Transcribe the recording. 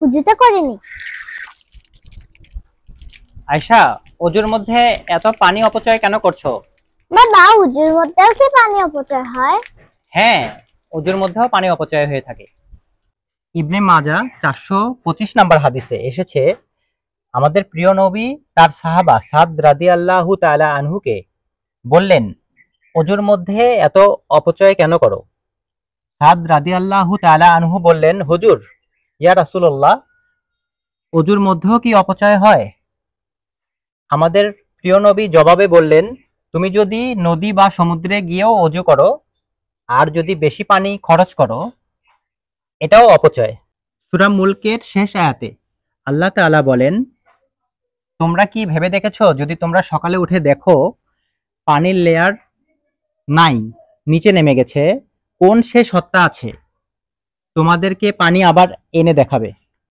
উজুটা করিনি। আয়শা, অজুর মধ্যে এত পানি অপচয় কেন করছো? বাবা, উজুর মধ্যেও কি পানি অপচয় হয়? হ্যাঁ, অজুর মধ্যেও পানি অপচয় হয়ে থাকে। ইবনে মাজা 425 নম্বর হাদিসে এসেছে, আমাদের প্রিয় নবী তার সাহাবা সাদ রাদিয়াল্লাহু তাআলা আনহুকে বললেন, অজুর মধ্যে এত অপচয় কেন করো? সাদ রাদিয়াল্লাহু তাআলা আনহু বললেন, হুজুর, ইয়া রাসূলুল্লাহ, অজুর মধ্যেও কি অপচয় হয়? আমাদের প্রিয় নবী জবাবে বললেন, তুমি যদি নদী বা সমুদ্রে গিয়েও অজু করো আর যদি বেশি পানি খরচ করো, এটাও অপচয়। সূরা মুলকের শেষ আয়াতে আল্লাহ তাআলা বলেন, তোমরা কি ভেবে দেখেছো, যদি তোমরা সকালে উঠে দেখো পানির লেয়ার নাই, নিচে নেমে গেছে, কোন সে সত্তা আছে তোমাদেরকে পানি আবার এনে দেখাবে?